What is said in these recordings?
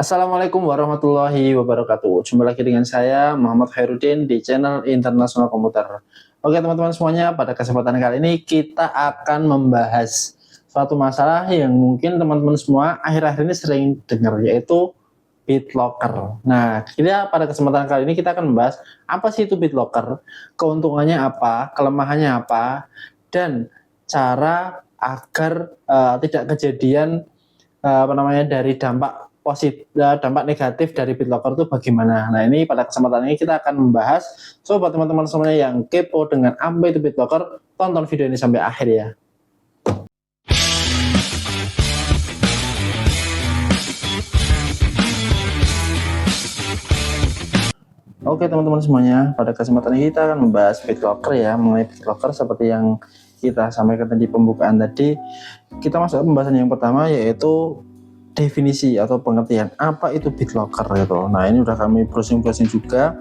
Assalamualaikum warahmatullahi wabarakatuh. Jumpa lagi dengan saya Muhammad Khairuddin di channel Internasional Komputer. Oke teman-teman semuanya, pada kesempatan kali ini kita akan membahas suatu masalah yang mungkin teman-teman semua akhir-akhir ini sering dengar, yaitu BitLocker. Nah, pada kesempatan kali ini kita akan membahas apa sih itu BitLocker, keuntungannya apa, kelemahannya apa, dan cara agar tidak kejadian dari dampak negatif dari BitLocker itu bagaimana. Nah, ini pada kesempatan ini kita akan membahas. So, buat teman-teman semuanya yang kepo dengan apa itu BitLocker, tonton video ini sampai akhir ya. Oke teman-teman semuanya, pada kesempatan ini kita akan membahas BitLocker ya. Mengenai BitLocker seperti yang kita sampaikan tadi pembukaan tadi, kita masuk ke pembahasan yang pertama, yaitu definisi atau pengertian apa itu BitLocker gitu. Nah, ini udah kami browsing juga.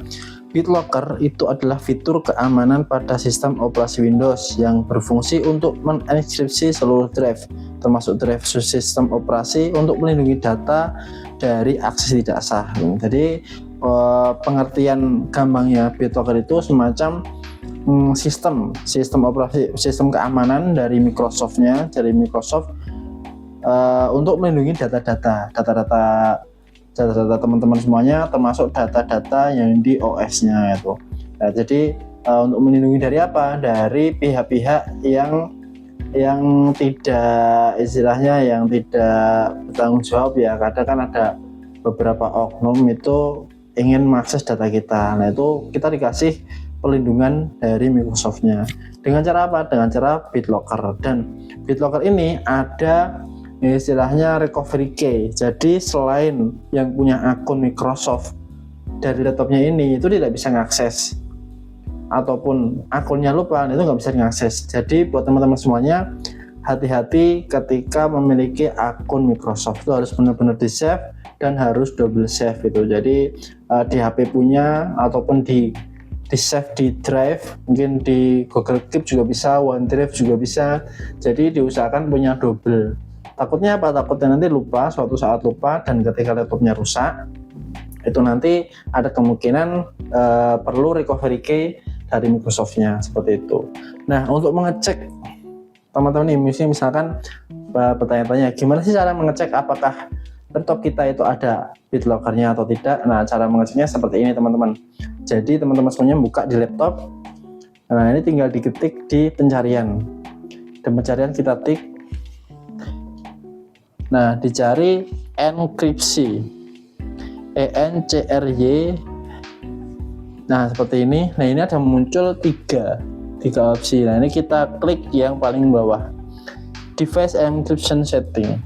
BitLocker itu adalah fitur keamanan pada sistem operasi Windows yang berfungsi untuk menenkripsi seluruh drive, termasuk drive sistem operasi, untuk melindungi data dari akses tidak sah. Jadi pengertian gampangnya BitLocker itu semacam sistem operasi, sistem keamanan dari Microsoft untuk melindungi data-data teman-teman semuanya, termasuk data-data yang di OS-nya itu. Nah, jadi untuk melindungi dari apa? Dari pihak-pihak yang tidak bertanggung jawab ya. Kadang kan ada beberapa oknum itu ingin mengakses data kita. Nah, itu kita dikasih perlindungan dari Microsoft-nya. Dengan cara apa? Dengan cara BitLocker. Dan BitLocker ini ada istilahnya recovery key. Jadi selain yang punya akun Microsoft dari laptopnya ini itu tidak bisa mengakses, ataupun akunnya lupa, itu nggak bisa diakses. Jadi buat teman-teman semuanya, hati-hati ketika memiliki akun Microsoft, itu harus benar-benar di save dan harus double save itu. Jadi di HP punya ataupun di save di drive, mungkin di Google Keep juga bisa, OneDrive juga bisa. Jadi diusahakan punya double. Takutnya apa? Takutnya nanti lupa, suatu saat lupa, dan ketika laptopnya rusak, itu nanti ada kemungkinan perlu recovery key dari Microsoft-nya, seperti itu. Nah, untuk mengecek teman-teman ini, misalkan bertanya-tanya, gimana sih cara mengecek apakah laptop kita itu ada BitLocker-nya atau tidak? Nah, cara mengeceknya seperti ini teman-teman. Jadi teman-teman semuanya buka di laptop. Nah, ini tinggal diketik di pencarian. Di pencarian kita tik. Nah, dicari enkripsi, ENCRY. Nah, seperti ini. Nah, ini ada muncul tiga opsi. Nah, ini kita klik yang paling bawah, device encryption setting.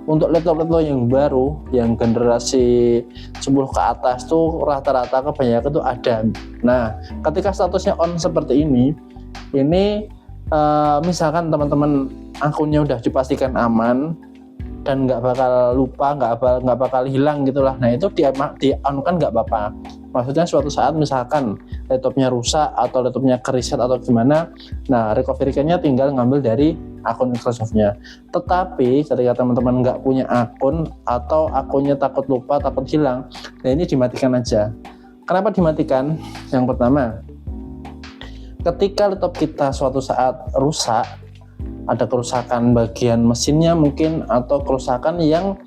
Untuk laptop-laptop yang baru, yang generasi 10 ke atas tuh rata-rata kebanyakan tuh ada. Nah, ketika statusnya on seperti ini misalkan teman-teman akunnya udah dipastikan aman dan nggak bakal lupa, nggak bakal hilang gitulah. Nah, itu di on kan nggak apa-apa. Maksudnya suatu saat misalkan laptopnya rusak atau laptopnya kereset atau gimana, nah recovery key-nya tinggal ngambil dari akun Microsoft-nya. Tetapi ketika teman-teman nggak punya akun atau akunnya takut lupa, takut hilang, nah ini dimatikan aja. Kenapa dimatikan? Yang pertama, ketika laptop kita suatu saat rusak, ada kerusakan bagian mesinnya mungkin, atau kerusakan yang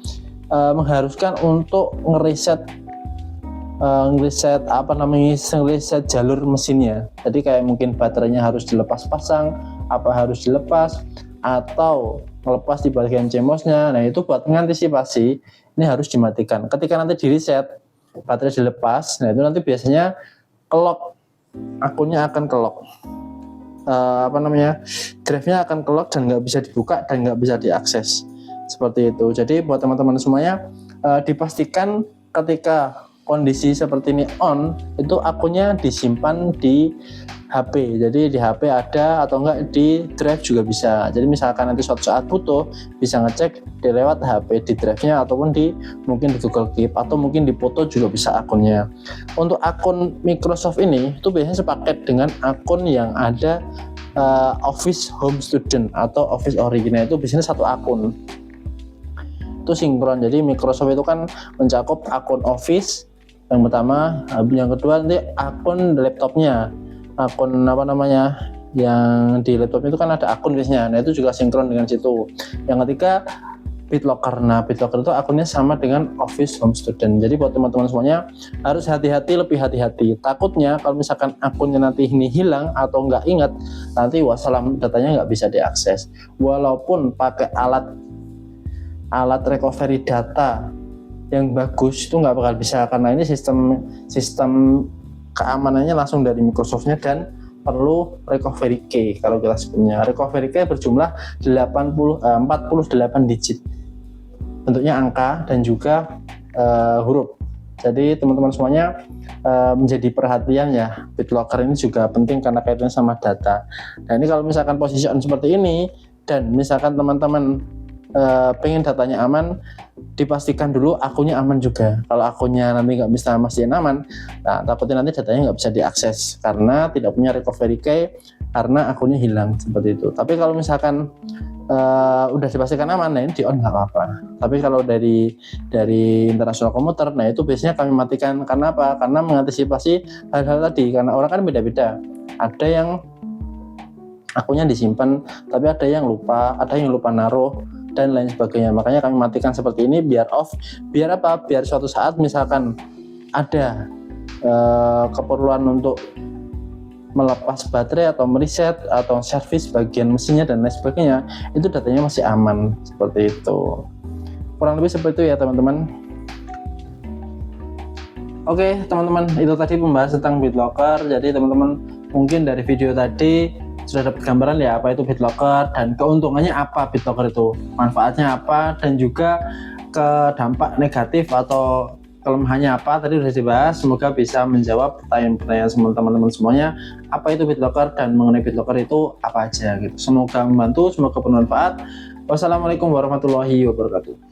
mengharuskan untuk ngeriset jalur mesinnya. Jadi kayak mungkin baterainya harus dilepas pasang, harus dilepas, atau melepas di bagian CMOS-nya. Nah, itu buat mengantisipasi ini harus dimatikan. Ketika nanti di reset, baterai dilepas, nah itu nanti biasanya kelok, akunnya akan kelok. Drive-nya akan kelok dan nggak bisa dibuka dan nggak bisa diakses, seperti itu. Jadi buat teman-teman semuanya, dipastikan ketika kondisi seperti ini on, itu akunnya disimpan di HP. Jadi di HP ada, atau enggak di drive juga bisa. Jadi misalkan nanti suatu saat butuh, bisa ngecek di lewat HP, di drive-nya, ataupun mungkin di Google Keep, atau mungkin di foto juga bisa akunnya. Untuk akun Microsoft ini itu biasanya sepaket dengan akun yang ada Office Home Student atau Office Original, itu biasanya satu akun. itu sinkron. Jadi Microsoft itu kan mencakup akun Office yang pertama, yang kedua nanti akun laptopnya, akun apa namanya, yang di laptop itu kan ada akun biasanya, nah itu juga sinkron dengan situ. Yang ketiga BitLocker. Nah, BitLocker itu akunnya sama dengan Office Home Student. Jadi buat teman-teman semuanya harus hati-hati, lebih hati-hati. Takutnya kalau misalkan akunnya nanti ini hilang atau nggak ingat, nanti wassalam, datanya nggak bisa diakses. Walaupun pakai alat recovery data yang bagus itu nggak bakal bisa, karena ini sistem keamanannya langsung dari Microsoftnya dan perlu recovery key. Kalau kita sebutnya recovery key berjumlah 48 digit, bentuknya angka dan juga huruf. Jadi teman-teman semuanya menjadi perhatian ya, BitLocker ini juga penting karena kaitannya sama data. Nah ini kalau misalkan posisi on seperti ini dan misalkan teman-teman pengen datanya aman, dipastikan dulu akunnya aman juga. Kalau akunnya nanti nggak bisa mastiin aman, nah takutnya nanti datanya nggak bisa diakses karena tidak punya recovery key, karena akunnya hilang seperti itu. Tapi kalau misalkan udah dipastikan aman, nah ini di on nggak apa-apa. Tapi kalau dari internasional komuter, nah itu biasanya kami matikan. Karena apa? Karena mengantisipasi hal-hal tadi, karena orang kan beda-beda. Ada yang akunnya disimpan, tapi ada yang lupa naruh dan lain sebagainya. Makanya kami matikan seperti ini biar off. Biar apa? Biar suatu saat misalkan ada keperluan untuk melepas baterai atau mereset atau servis bagian mesinnya dan lain sebagainya, itu datanya masih aman. Seperti itu, kurang lebih seperti itu ya teman-teman. Oke teman-teman, itu tadi pembahasan tentang BitLocker. Jadi teman-teman mungkin dari video tadi sudah dapat gambaran ya apa itu BitLocker dan keuntungannya apa BitLocker itu, manfaatnya apa, dan juga ke dampak negatif atau kelemahannya apa tadi sudah dibahas. Semoga bisa menjawab pertanyaan-pertanyaan teman-teman semuanya, apa itu BitLocker dan mengenai BitLocker itu apa aja gitu. Semoga membantu, semoga bermanfaat. Wassalamualaikum warahmatullahi wabarakatuh.